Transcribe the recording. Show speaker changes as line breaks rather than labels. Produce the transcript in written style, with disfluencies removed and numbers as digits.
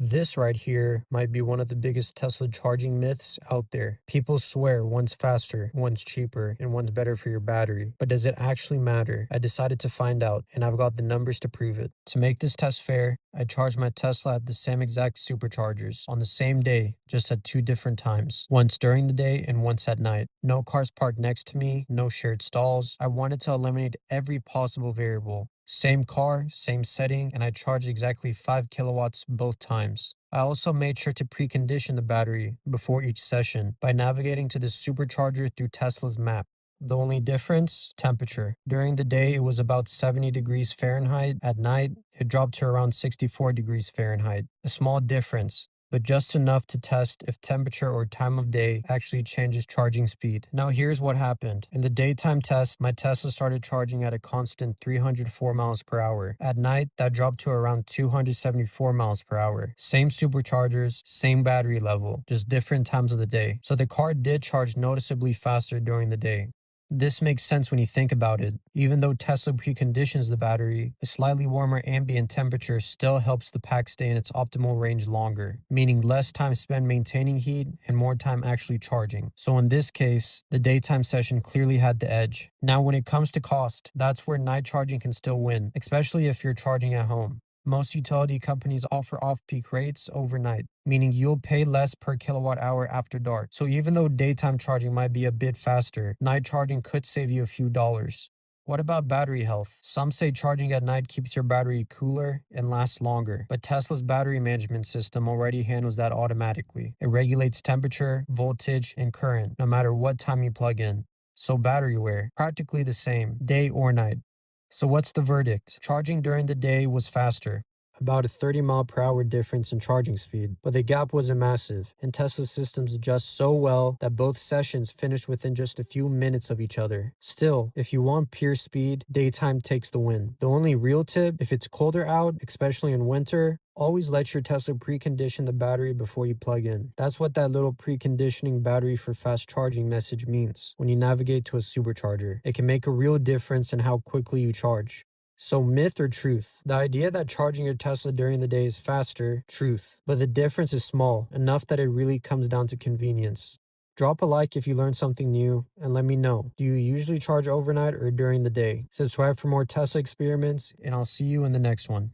This right here might be one of the biggest Tesla charging myths out there. People swear one's faster, one's cheaper, and one's better for your battery. But does it actually matter? I decided to find out, and I've got the numbers to prove it. To make this test fair, I charged my Tesla at the same exact superchargers on the same day, just at two different times. Once during the day and once at night. No cars parked next to me, no shared stalls. I wanted to eliminate every possible variable. Same car, same setting, and I charged exactly 5 kilowatts both times. I also made sure to precondition the battery before each session by navigating to the supercharger through Tesla's map. The only difference? Temperature. During the day, it was about 70 degrees Fahrenheit. At night, it dropped to around 64 degrees Fahrenheit. A small difference, but just enough to test if temperature or time of day actually changes charging speed. Now here's what happened. In the daytime test, my Tesla started charging at a constant 304 miles per hour. At night, that dropped to around 274 miles per hour. Same superchargers, same battery level, just different times of the day. So the car did charge noticeably faster during the day. This makes sense when you think about it. Even though Tesla preconditions the battery, a slightly warmer ambient temperature still helps the pack stay in its optimal range longer, meaning less time spent maintaining heat and more time actually charging. So in this case, the daytime session clearly had the edge. Now when it comes to cost, that's where night charging can still win, especially if you're charging at home. Most utility companies offer off-peak rates overnight, meaning you'll pay less per kilowatt hour after dark. So even though daytime charging might be a bit faster, night charging could save you a few dollars. What about battery health? Some say charging at night keeps your battery cooler and lasts longer, but Tesla's battery management system already handles that automatically. It regulates temperature, voltage, and current, no matter what time you plug in. So battery wear, practically the same, day or night. So what's the verdict? Charging during the day was faster, about a 30-mile-per-hour difference in charging speed, but the gap wasn't massive, and Tesla's systems adjust so well that both sessions finished within just a few minutes of each other. Still, if you want pure speed, daytime takes the win. The only real tip, if it's colder out, especially in winter, always let your Tesla precondition the battery before you plug in. That's what that little preconditioning battery for fast charging message means when you navigate to a supercharger. It can make a real difference in how quickly you charge. So myth or truth? The idea that charging your Tesla during the day is faster, truth. But the difference is small, enough that it really comes down to convenience. Drop a like if you learned something new, and let me know. Do you usually charge overnight or during the day? Subscribe for more Tesla experiments, and I'll see you in the next one.